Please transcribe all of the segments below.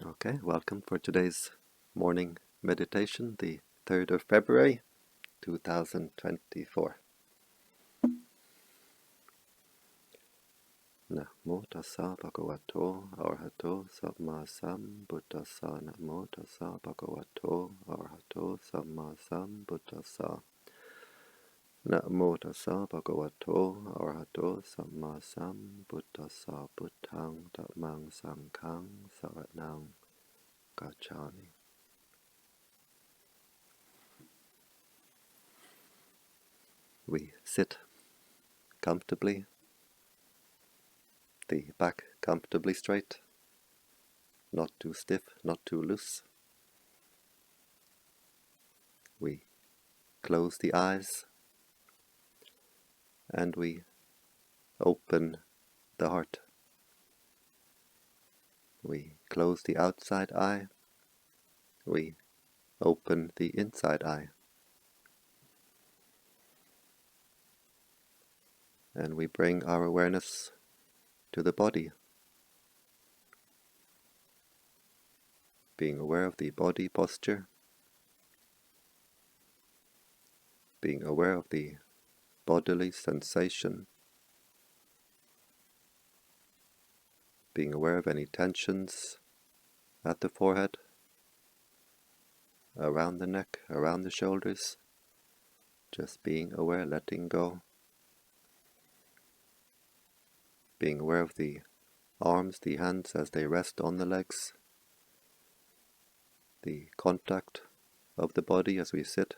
Okay, welcome for today's morning meditation, the 3rd of February, 2024. Namo tassa bhagavato arahato samma sambuddhassa. Namo tassa bhagavato arahato samma sambuddhassa. Namo tassa bhagavato arahato samma sambuddhassa. Buddhang dhammang sanghang saranang gacchami. We sit comfortably, the back comfortably straight, not too stiff, not too loose. We close the eyes and we open the heart. We close the outside eye, we open the inside eye. And we bring our awareness to the body, being aware of the body posture, being aware of the bodily sensation, being aware of any tensions at the forehead, around the neck, around the shoulders, just being aware, letting go, being aware of the arms, the hands as they rest on the legs, the contact of the body as we sit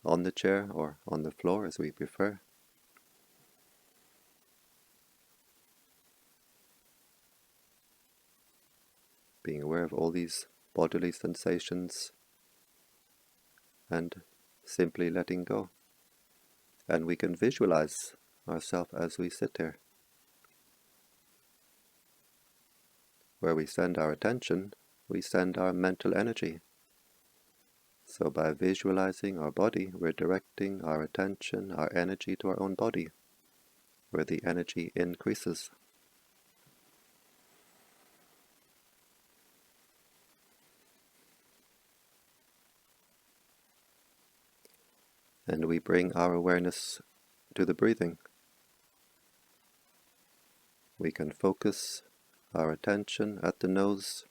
on the chair or on the floor as we prefer. Being aware of all these bodily sensations and simply letting go. And we can visualize ourselves as we sit here. Where we send our attention, we send our mental energy. So by visualizing our body, we're directing our attention, our energy to our own body, where the energy increases. And we bring our awareness to the breathing. We can focus our attention at the nose,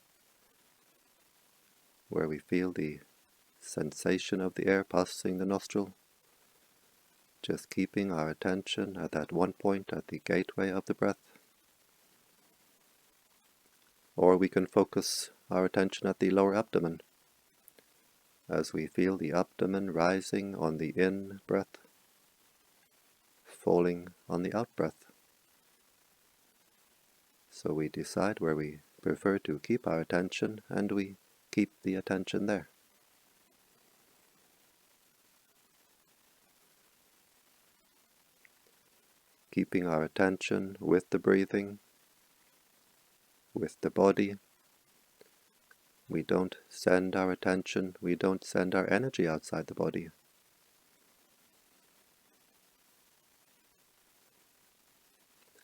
where we feel the sensation of the air passing the nostril, just keeping our attention at that one point at the gateway of the breath. Or we can focus our attention at the lower abdomen, as we feel the abdomen rising on the in-breath, falling on the out-breath. So we decide where we prefer to keep our attention, and we keep the attention there. Keeping our attention with the breathing, with the body. We don't send our attention, we don't send our energy outside the body.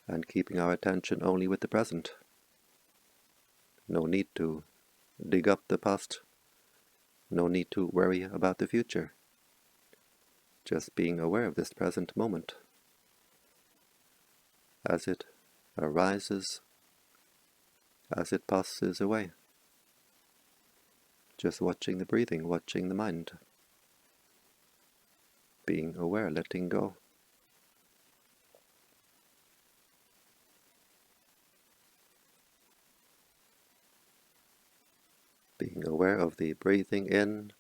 And keeping our attention only with the present. No need to dig up the past, no need to worry about the future. Just being aware of this present moment as it arises, as it passes away. Just watching the breathing, watching the mind. Being aware, letting go. Being aware of the breathing in.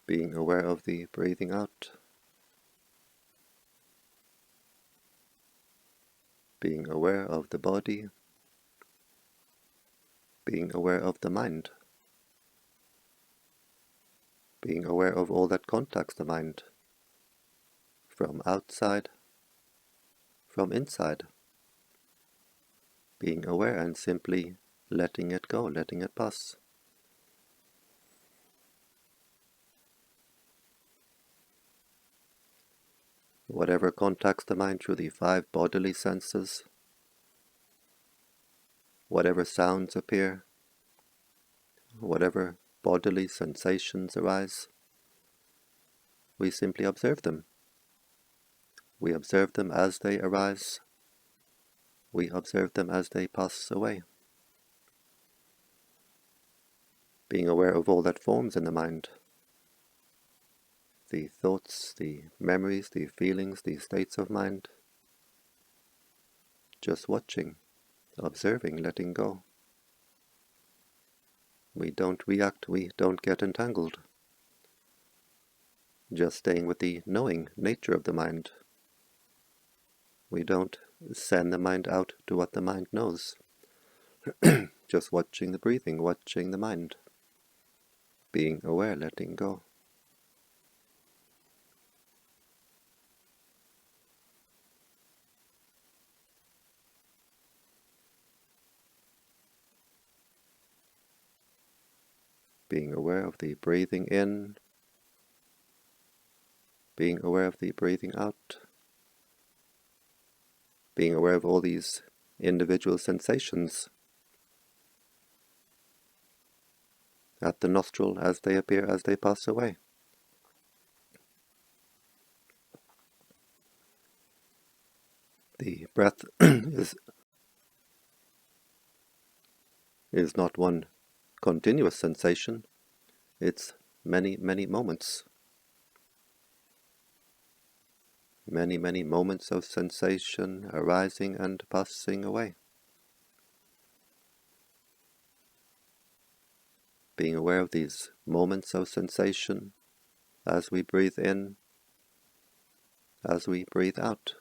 Being aware of the breathing out. Being aware of the body. Being aware of the mind. Being aware of all that contacts the mind, from outside, from inside. Being aware and simply letting it go, letting it pass. Whatever contacts the mind through the 5 bodily senses, whatever sounds appear, whatever bodily sensations arise, we simply observe them. We observe them as they arise. We observe them as they pass away. Being aware of all that forms in the mind. The thoughts, the memories, the feelings, the states of mind. Just watching, observing, letting go. We don't react, we don't get entangled. Just staying with the knowing nature of the mind. We don't send the mind out to what the mind knows. Just watching the breathing, watching the mind. Being aware, letting go. Being aware of the breathing in, being aware of the breathing out, being aware of all these individual sensations at the nostril as they appear, as they pass away. The breath is not one continuous sensation, it's many, many moments. Many, many moments of sensation arising and passing away. Being aware of these moments of sensation as we breathe in, as we breathe out.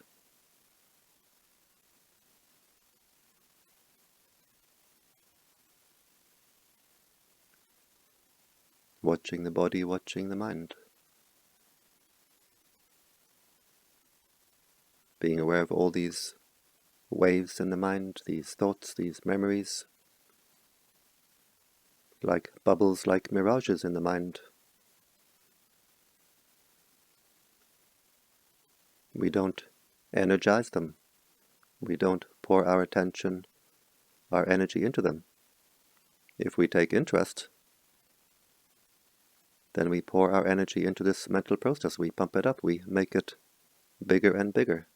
Watching the body, watching the mind. Being aware of all these waves in the mind, these thoughts, these memories, like bubbles, like mirages in the mind. We don't energize them. We don't pour our attention, our energy into them. If we take interest, then we pour our energy into this mental process. We pump it up, we make it bigger and bigger.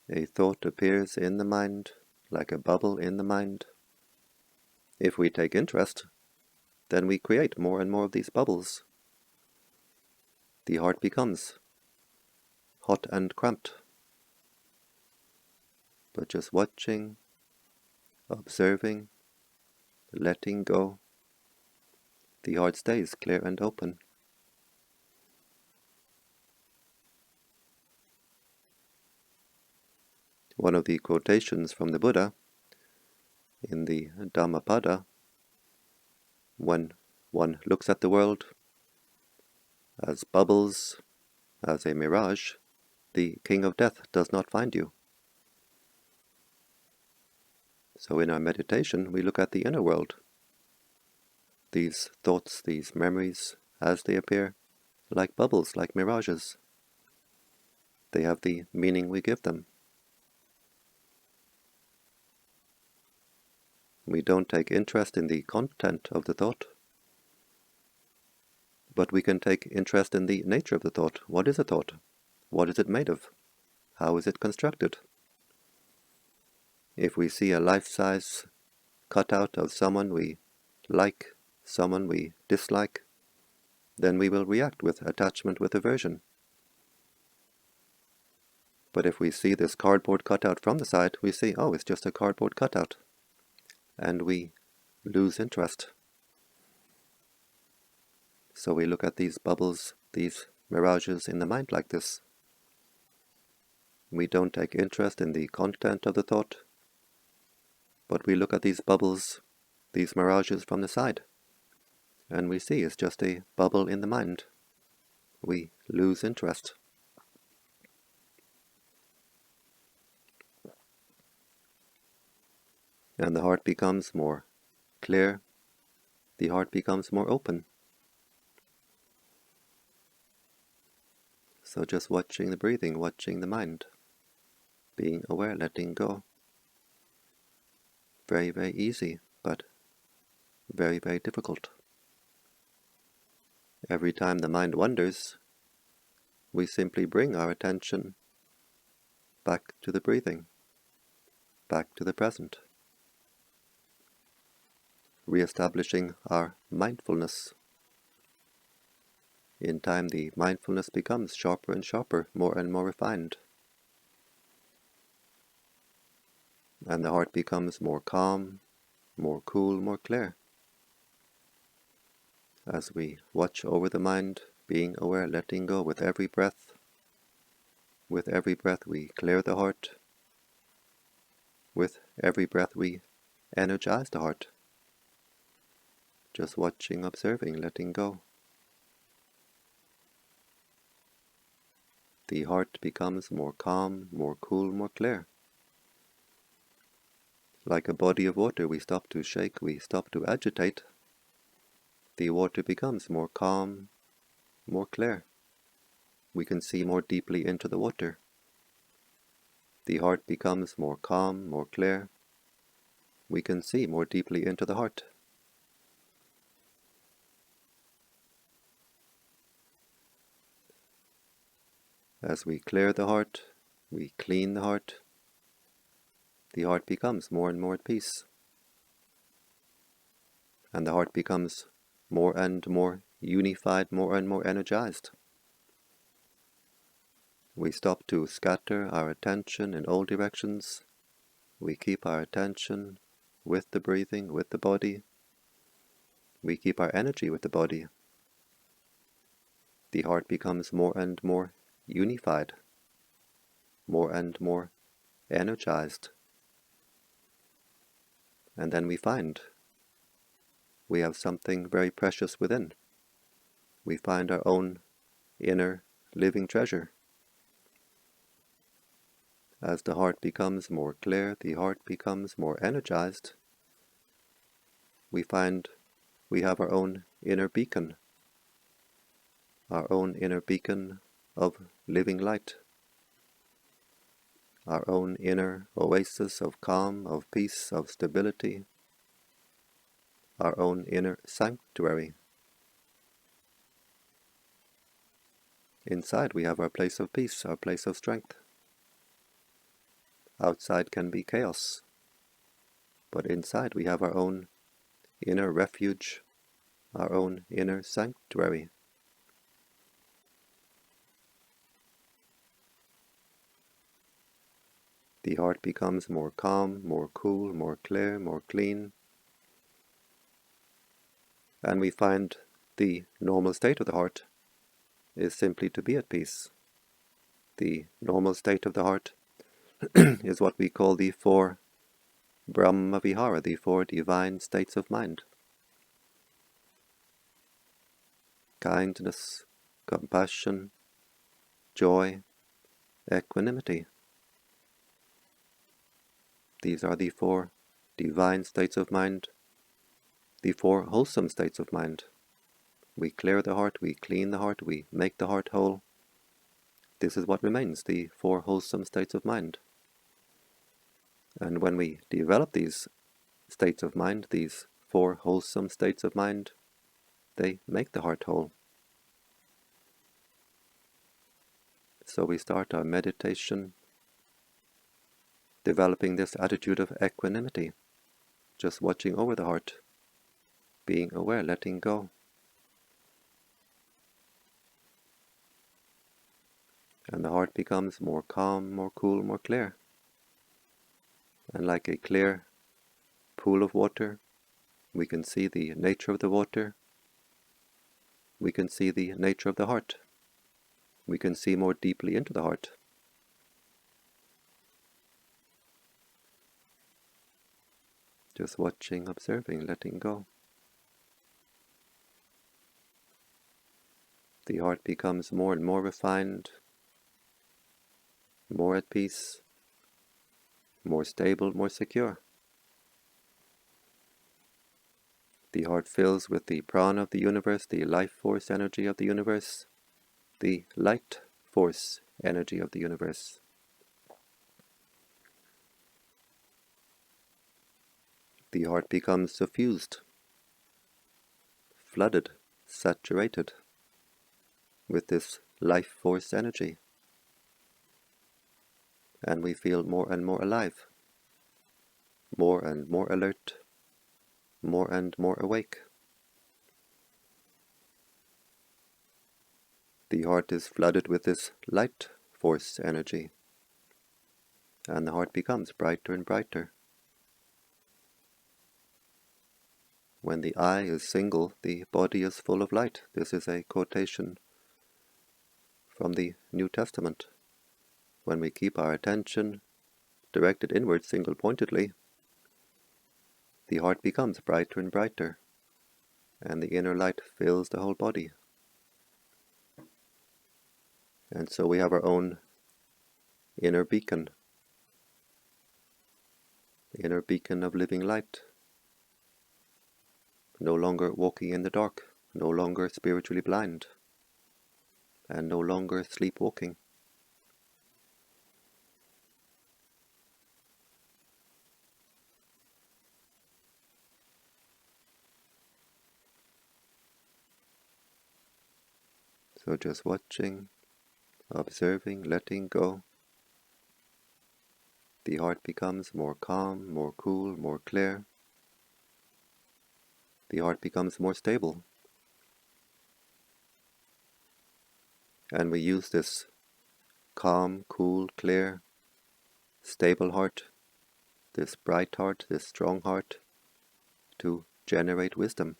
A thought appears in the mind, like a bubble in the mind. If we take interest, then we create more and more of these bubbles. The heart becomes hot and cramped. But just watching, observing, letting go, the heart stays clear and open. One of the quotations from the Buddha in the Dhammapada, when one looks at the world as bubbles, as a mirage, the king of death does not find you. So in our meditation, we look at the inner world. These thoughts, these memories, as they appear, like bubbles, like mirages. They have the meaning we give them. We don't take interest in the content of the thought, but we can take interest in the nature of the thought. What is a thought? What is it made of? How is it constructed? If we see a life-size cutout of someone we like, someone we dislike, then we will react with attachment, with aversion. But if we see this cardboard cutout from the side, we see, oh, it's just a cardboard cutout. And we lose interest. So we look at these bubbles, these mirages in the mind like this. We don't take interest in the content of the thought, but we look at these bubbles, these mirages from the side, and we see it's just a bubble in the mind. We lose interest. And the heart becomes more clear, the heart becomes more open. So just watching the breathing, watching the mind. being aware, letting go. Very, very easy, but very, very difficult. Every time the mind wanders, we simply bring our attention back to the breathing, back to the present, re-establishing our mindfulness. In time, the mindfulness becomes sharper and sharper, more and more refined. And the heart becomes more calm, more cool, more clear. As we watch over the mind, being aware, letting go with every breath. With every breath we clear the heart. With every breath we energize the heart. Just watching, observing, letting go. The heart becomes more calm, more cool, more clear. Like a body of water, we stop to shake, we stop to agitate. The water becomes more calm, more clear. We can see more deeply into the water. The heart becomes more calm, more clear. We can see more deeply into the heart. As we clear the heart, we clean the heart becomes more and more at peace. And the heart becomes more and more unified, more and more energized. We stop to scatter our attention in all directions. We keep our attention with the breathing, with the body. We keep our energy with the body. The heart becomes more and more unified, more and more energized. And then we find we have something very precious within. We find our own inner living treasure. As the heart becomes more clear, the heart becomes more energized, we find we have our own inner beacon of living light, our own inner oasis of calm, of peace, of stability, our own inner sanctuary. Inside we have our place of peace, our place of strength. Outside can be chaos, but inside we have our own inner refuge, our own inner sanctuary. The heart becomes more calm, more cool, more clear, more clean, and we find the normal state of the heart is simply to be at peace. The normal state of the heart is what we call the 4 Brahma Vihara, the 4 divine states of mind. Kindness, compassion, joy, equanimity. These are the 4 divine states of mind, the 4 wholesome states of mind. We clear the heart, we clean the heart, we make the heart whole. This is what remains, the 4 wholesome states of mind. And when we develop these states of mind, these 4 wholesome states of mind, they make the heart whole. So we start our meditation developing this attitude of equanimity, just watching over the heart, being aware, letting go. And the heart becomes more calm, more cool, more clear. And like a clear pool of water, we can see the nature of the water. We can see the nature of the heart. We can see more deeply into the heart. Just watching, observing, letting go. The heart becomes more and more refined, more at peace, more stable, more secure. The heart fills with the prana of the universe, the life force energy of the universe, the light force energy of the universe. the heart becomes suffused, flooded, saturated with this life force energy, and we feel more and more alive, more and more alert, more and more awake. The heart is flooded with this light force energy, and the heart becomes brighter and brighter. When the eye is single, the body is full of light. This is a quotation from the New Testament. When we keep our attention directed inward single-pointedly, the heart becomes brighter and brighter, and the inner light fills the whole body. And so we have our own inner beacon, the inner beacon of living light, no longer walking in the dark, no longer spiritually blind, and no longer sleepwalking. So just watching, observing, letting go. The heart becomes more calm, more cool, more clear. The heart becomes more stable. And we use this calm, cool, clear, stable heart, this bright heart, this strong heart, to generate wisdom.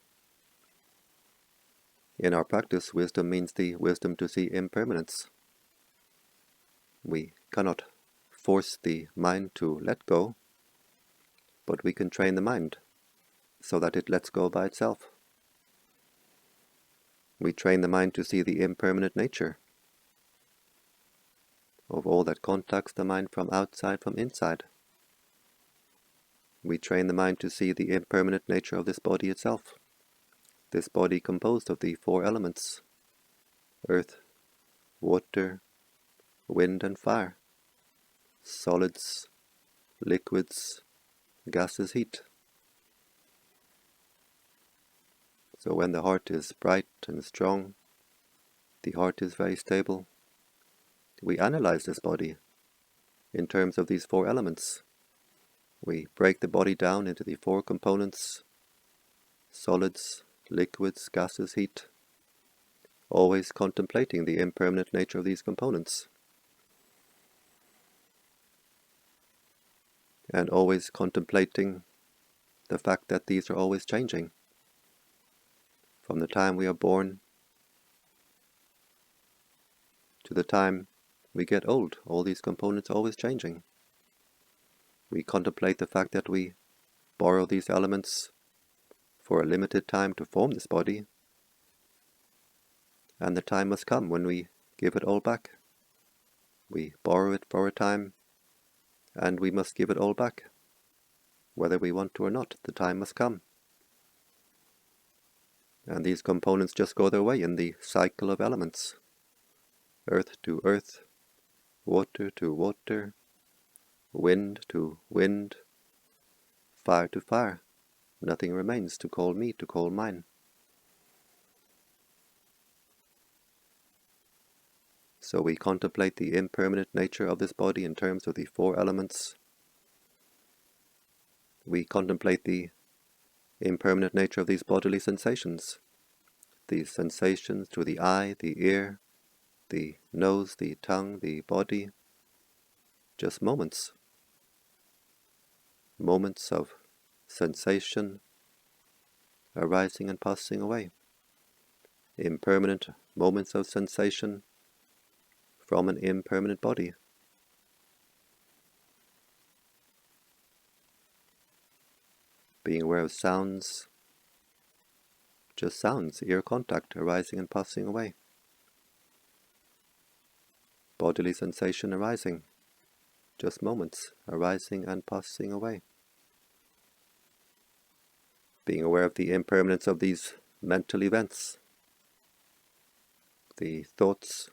In our practice, wisdom means the wisdom to see impermanence. We cannot force the mind to let go, but we can train the mind so that it lets go by itself. We train the mind to see the impermanent nature of all that contacts the mind from outside, from inside. We train the mind to see the impermanent nature of this body itself. This body composed of the four elements: earth, water, wind and fire, solids, liquids, gases, heat. So when the heart is bright and strong, the heart is very stable. We analyze this body in terms of these four elements. We break the body down into the four components: solids, liquids, gases, heat, always contemplating the impermanent nature of these components, and always contemplating the fact that these are always changing. From the time we are born to the time we get old, all these components are always changing. We contemplate the fact that we borrow these elements for a limited time to form this body, and the time must come when we give it all back. We borrow it for a time, and we must give it all back. Whether we want to or not, the time must come. And these components just go their way in the cycle of elements. Earth to earth, water to water, wind to wind, fire to fire. Nothing remains to call me, to call mine. So we contemplate the impermanent nature of this body in terms of the four elements. We contemplate the impermanent nature of these bodily sensations. These sensations through the eye, the ear, the nose, the tongue, the body. Just moments. Moments of sensation arising and passing away. Impermanent moments of sensation from an impermanent body. Being aware of sounds, just sounds, ear contact arising and passing away. Bodily sensation arising, just moments arising and passing away. Being aware of the impermanence of these mental events, the thoughts,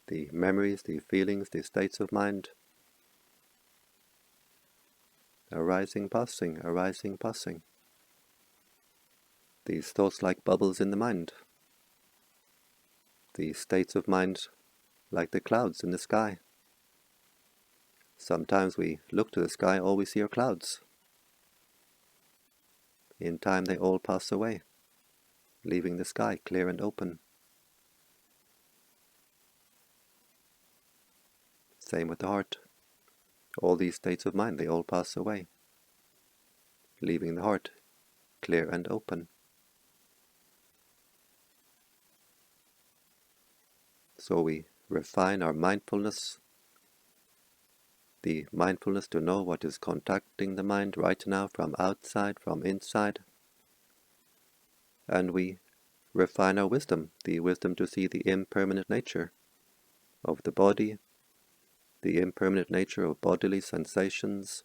the memories, the feelings, the states of mind, arising, passing, arising, passing. These thoughts like bubbles in the mind. These states of mind like the clouds in the sky. Sometimes we look to the sky, all we see are clouds. In time they all pass away, leaving the sky clear and open. Same with the heart. All these states of mind, they all pass away, leaving the heart clear and open. So we refine our mindfulness, the mindfulness to know what is contacting the mind right now from outside, from inside. And we refine our wisdom, the wisdom to see the impermanent nature of the body, the impermanent nature of bodily sensations,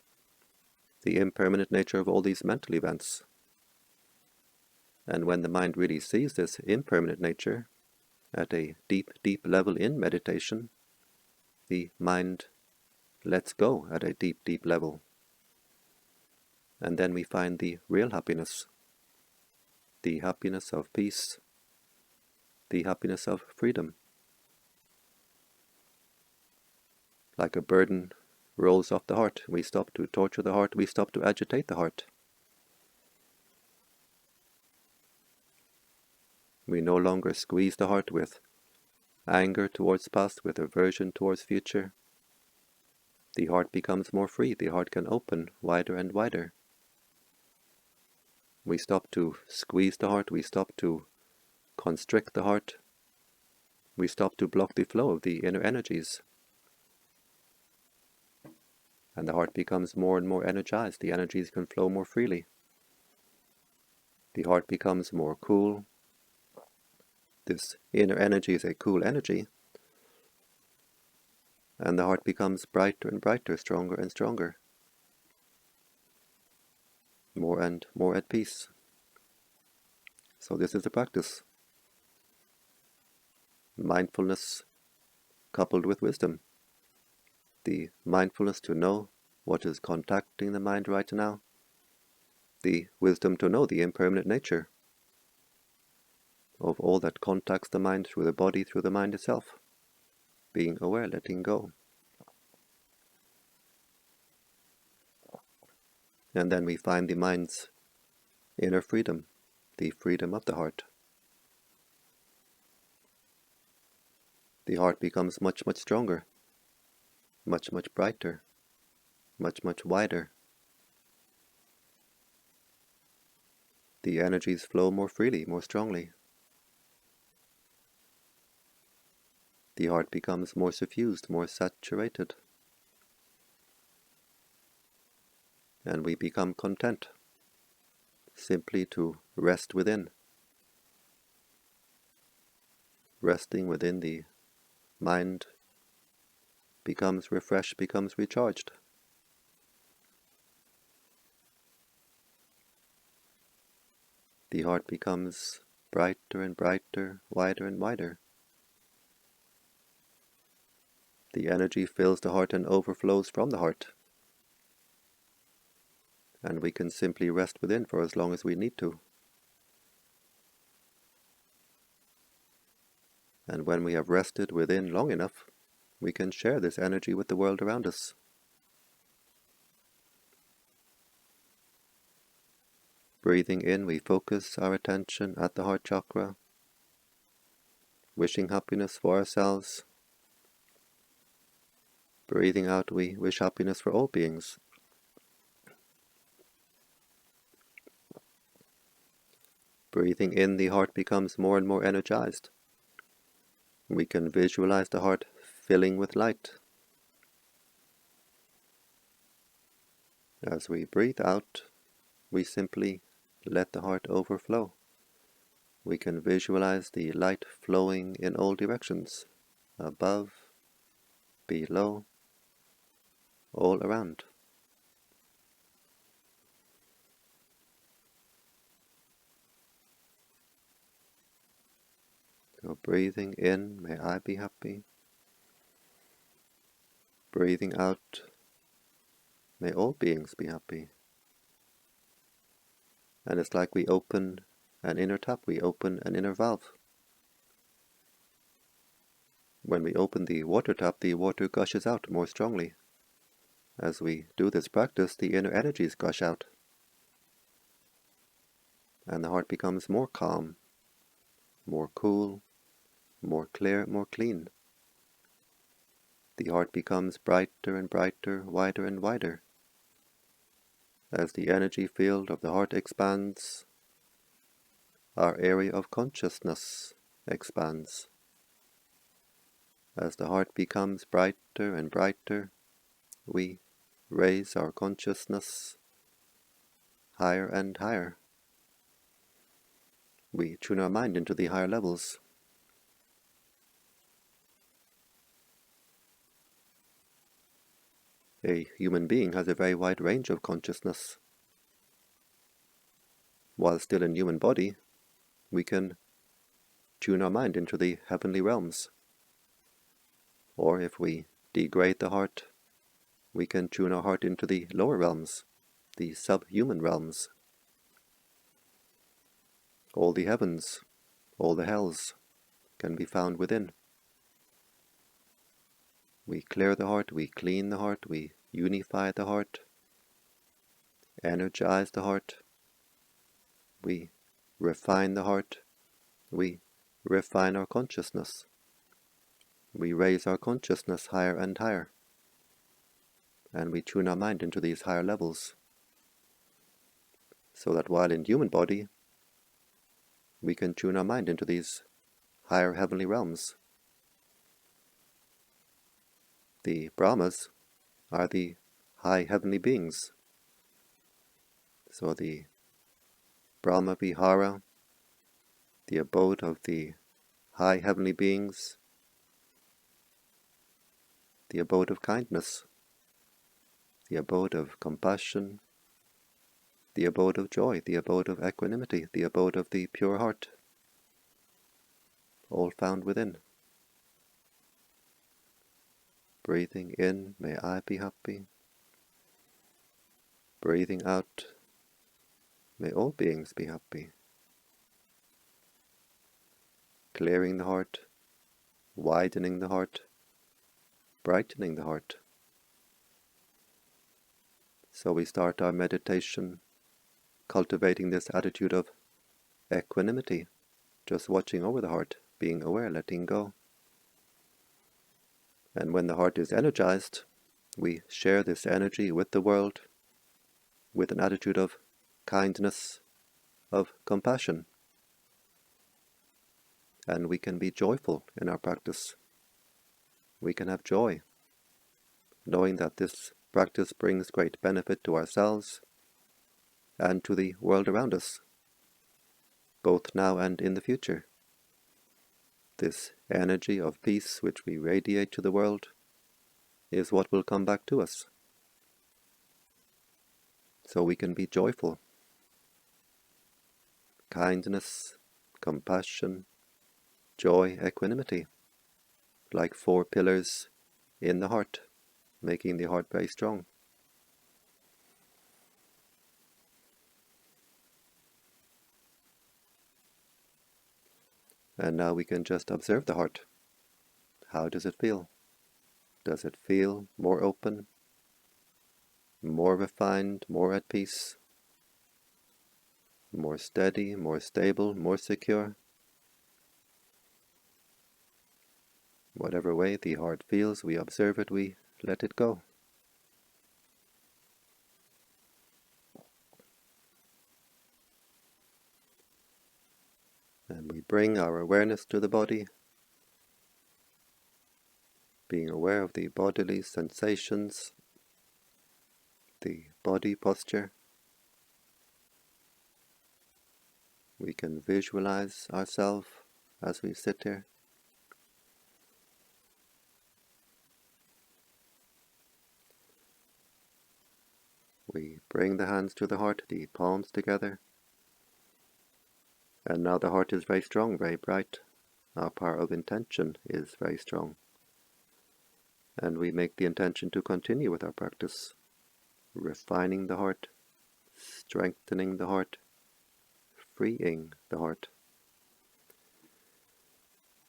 the impermanent nature of all these mental events. And when the mind really sees this impermanent nature at a deep, deep level in meditation, the mind lets go at a deep, deep level. And then we find the real happiness, the happiness of peace, the happiness of freedom. Like a burden rolls off the heart, we stop to torture the heart, we stop to agitate the heart. We no longer squeeze the heart with anger towards past, with aversion towards future. The heart becomes more free, the heart can open wider and wider. We stop to squeeze the heart, we stop to constrict the heart, we stop to block the flow of the inner energies. And the heart becomes more and more energized, the energies can flow more freely. The heart becomes more cool. This inner energy is a cool energy. And the heart becomes brighter and brighter, stronger and stronger. More and more at peace. So this is the practice. Mindfulness coupled with wisdom. The mindfulness to know what is contacting the mind right now. The wisdom to know the impermanent nature of all that contacts the mind through the body, through the mind itself. Being aware, letting go. And then we find the mind's inner freedom, the freedom of the heart. The heart becomes much, much stronger, much, much brighter, much, much wider. The energies flow more freely, more strongly. The heart becomes more suffused, more saturated. And we become content, simply to rest within. Resting within, the mind becomes refreshed, becomes recharged. The heart becomes brighter and brighter, wider and wider. The energy fills the heart and overflows from the heart. And we can simply rest within for as long as we need to. And when we have rested within long enough, we can share this energy with the world around us. Breathing in, we focus our attention at the heart chakra, wishing happiness for ourselves. Breathing out, we wish happiness for all beings. Breathing in, the heart becomes more and more energized. We can visualize the heart filling with light. As we breathe out, we simply let the heart overflow. We can visualize the light flowing in all directions, above, below, all around. So breathing in, may I be happy. Breathing out, May all beings be happy. And it's like we open an inner tap, we open an inner valve. When we open the water tap, the water gushes out more strongly. As we do this practice, the inner energies gush out, and the heart becomes more calm, more cool, more clear, more clean. The heart becomes brighter and brighter, wider and wider. As the energy field of the heart expands, our area of consciousness expands. As the heart becomes brighter and brighter, we raise our consciousness higher and higher. We tune our mind into the higher levels. A human being has a very wide range of consciousness. While still in human body, we can tune our mind into the heavenly realms. Or if we degrade the heart, we can tune our heart into the lower realms, the subhuman realms. All the heavens, all the hells can be found within. We clear the heart, we clean the heart, we unify the heart, energize the heart, we refine the heart, we refine our consciousness. We raise our consciousness higher and higher, and we tune our mind into these higher levels, so that while in human body, we can tune our mind into these higher heavenly realms. The Brahmas are the high heavenly beings. So the Brahma Vihara, the abode of the high heavenly beings, the abode of kindness, the abode of compassion, the abode of joy, the abode of equanimity, the abode of the pure heart, all found within. Breathing in, may I be happy. Breathing out, may all beings be happy. Clearing the heart, widening the heart, brightening the heart. So we start our meditation cultivating this attitude of equanimity, just watching over the heart, being aware, letting go. And when the heart is energized, we share this energy with the world with an attitude of kindness, of compassion. And we can be joyful in our practice. We can have joy, knowing that this practice brings great benefit to ourselves and to the world around us, both now and in the future. This energy of peace which we radiate to the world is what will come back to us. So we can be joyful. Kindness, compassion, joy, equanimity, like 4 pillars in the heart, making the heart very strong. And now we can just observe the heart. How does it feel? Does it feel more open, more refined, more at peace, more steady, more stable, more secure? Whatever way the heart feels, we observe it, we let it go. And we bring our awareness to the body, being aware of the bodily sensations, the body posture. We can visualize ourselves as we sit here. We bring the hands to the heart, the palms together. And now the heart is very strong, very bright. Our power of intention is very strong. And we make the intention to continue with our practice. refining the heart, strengthening the heart, freeing the heart.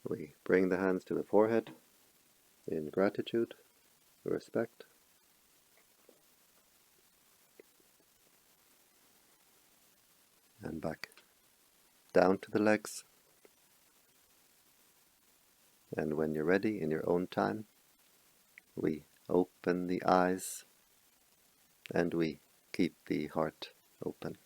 We bring the hands to the forehead in gratitude, respect. And back down to the legs. And when you're ready, in your own time, we open the eyes and we keep the heart open.